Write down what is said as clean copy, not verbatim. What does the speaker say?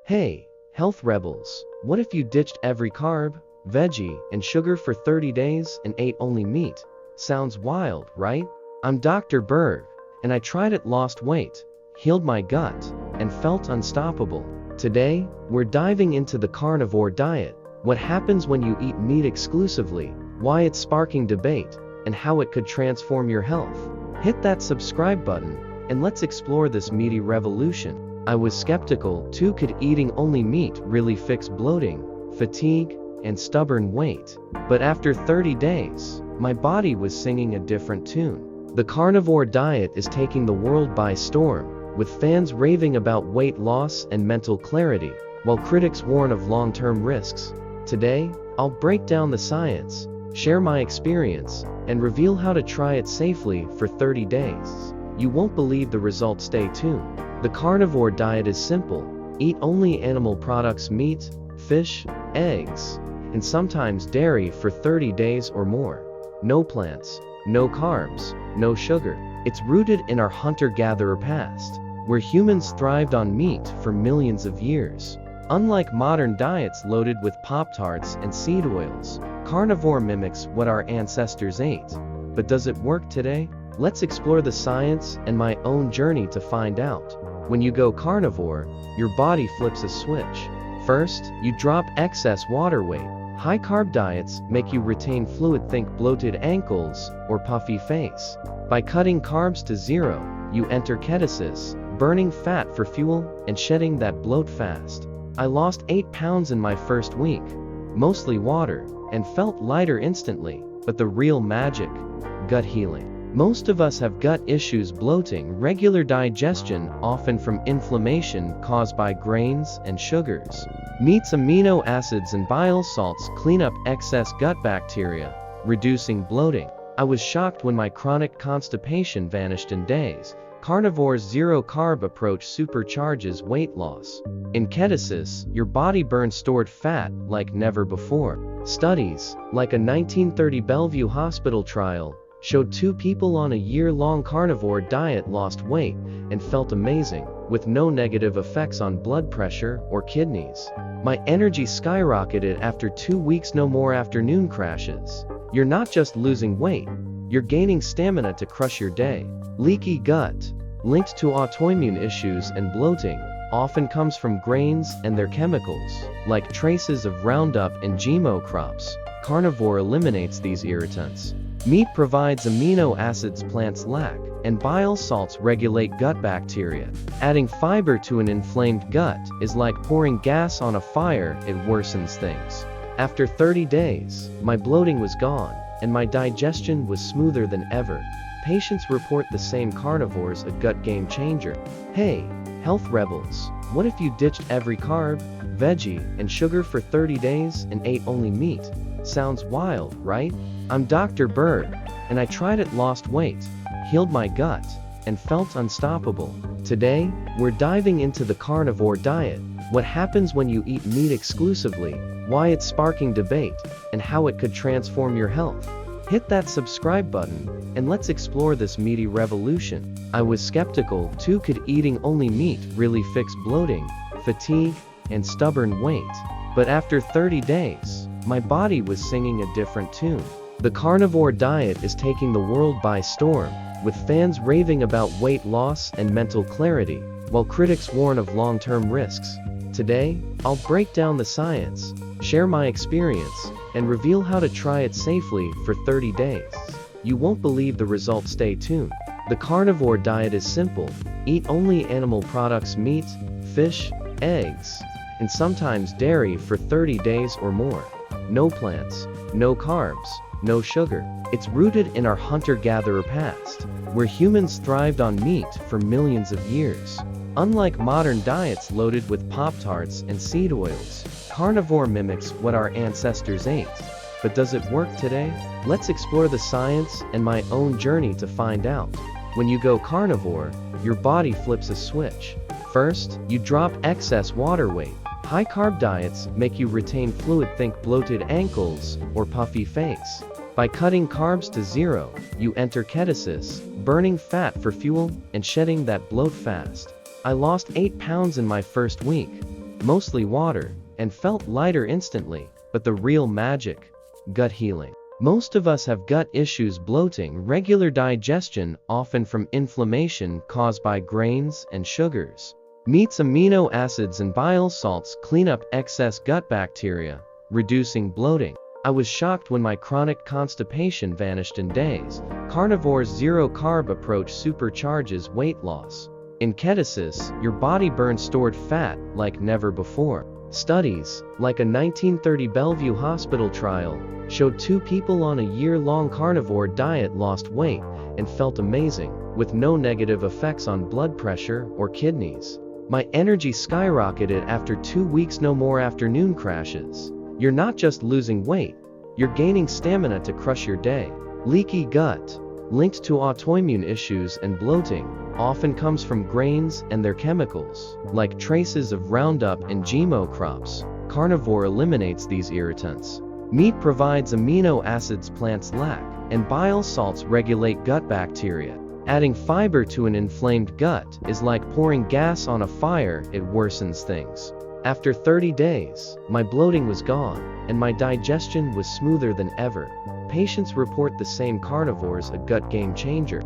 Hey, health rebels, what if you ditched every carb, veggie, and sugar for 30 days and ate only meat? Sounds wild, right? I'm Dr. Berg, and I tried it, lost weight, healed my gut, and felt unstoppable. Today, we're diving into the carnivore diet, what happens when you eat meat exclusively, why it's sparking debate, and how it could transform your health. Hit that subscribe button, and let's explore this meaty revolution. I was skeptical too. Could eating only meat really fix bloating, fatigue, and stubborn weight? But after 30 days, my body was singing a different tune. The carnivore diet is taking the world by storm, with fans raving about weight loss and mental clarity, while critics warn of long-term risks. Today, I'll break down the science, share my experience, and reveal how to try it safely for 30 days. You won't believe the results. Stay tuned. The carnivore diet is simple. Eat only animal products, meat, fish, eggs, and sometimes dairy for 30 days or more. No plants, no carbs, no sugar. It's rooted in our hunter-gatherer past, where humans thrived on meat for millions of years. Unlike modern diets loaded with Pop-Tarts and seed oils, carnivore mimics what our ancestors ate. But does it work today? Let's explore the science and my own journey to find out. When you go carnivore, your body flips a switch. First, you drop excess water weight. High-carb diets make you retain fluid, think bloated ankles or puffy face. By cutting carbs to zero, you enter ketosis, burning fat for fuel and shedding that bloat fast. I lost 8 pounds in my first week, mostly water, and felt lighter instantly. But the real magic: gut healing. Most of us have gut issues, bloating, regular digestion, often from inflammation caused by grains and sugars. Meat's amino acids and bile salts clean up excess gut bacteria, reducing bloating. I was shocked when my chronic constipation vanished in days. Carnivore's zero-carb approach supercharges weight loss. In ketosis, your body burns stored fat like never before. Studies, like a 1930 Bellevue hospital trial, showed 2 people on a year-long carnivore diet lost weight and felt amazing, with no negative effects on blood pressure or kidneys. My energy skyrocketed after 2 weeks, no more afternoon crashes. You're not just losing weight, you're gaining stamina to crush your day. Leaky gut, linked to autoimmune issues and bloating, often comes from grains and their chemicals, like traces of Roundup and GMO crops. Carnivore eliminates these irritants. Meat provides amino acids plants lack, and bile salts regulate gut bacteria. Adding fiber to an inflamed gut is like pouring gas on a fire. It worsens things. After 30 days, my bloating was gone, and my digestion was smoother than ever. Patients report the same. Carnivore's a gut game changer. Hey, health rebels, what if you ditched every carb, veggie, and sugar for 30 days and ate only meat? Sounds wild, right? I'm Dr. Berg, and I tried it, lost weight, healed my gut, and felt unstoppable. Today, we're diving into the carnivore diet, what happens when you eat meat exclusively, why it's sparking debate, and how it could transform your health. Hit that subscribe button, and let's explore this meaty revolution. I was skeptical too. Could eating only meat really fix bloating, fatigue, and stubborn weight? But after 30 days, my body was singing a different tune. The carnivore diet is taking the world by storm, with fans raving about weight loss and mental clarity, while critics warn of long-term risks. Today, I'll break down the science, share my experience, and reveal how to try it safely for 30 days. You won't believe the results. Stay tuned. The carnivore diet is simple. Eat only animal products, meat, fish, eggs, and sometimes dairy for 30 days or more. No plants, no carbs, no sugar. It's rooted in our hunter-gatherer past, where humans thrived on meat for millions of years. Unlike modern diets loaded with Pop-Tarts and seed oils, carnivore mimics what our ancestors ate. But does it work today? Let's explore the science and my own journey to find out. When you go carnivore, your body flips a switch. First, you drop excess water weight. High-carb diets make you retain fluid, think bloated ankles or puffy face. By cutting carbs to zero, you enter ketosis, burning fat for fuel and shedding that bloat fast. I lost 8 pounds in my first week, mostly water, and felt lighter instantly. But the real magic: gut healing. Most of us have gut issues: bloating, regular digestion, often from inflammation caused by grains and sugars. Meats, amino acids, and bile salts clean up excess gut bacteria, reducing bloating. I was shocked when my chronic constipation vanished in days. Carnivore's zero-carb approach supercharges weight loss. In ketosis, your body burns stored fat like never before. Studies, like a 1930 Bellevue hospital trial, showed 2 people on a year-long carnivore diet lost weight and felt amazing, with no negative effects on blood pressure or kidneys. My energy skyrocketed after 2 weeks. No more afternoon crashes. You're not just losing weight, you're gaining stamina to crush your day. Leaky gut, linked to autoimmune issues and bloating, often comes from grains and their chemicals, like traces of Roundup and GMO crops. Carnivore eliminates these irritants. Meat provides amino acids plants lack, and bile salts regulate gut bacteria. Adding fiber to an inflamed gut is like pouring gas on a fire: it worsens things. After 30 days, my bloating was gone, and my digestion was smoother than ever. Patients report the same. Carnivore's a gut game changer.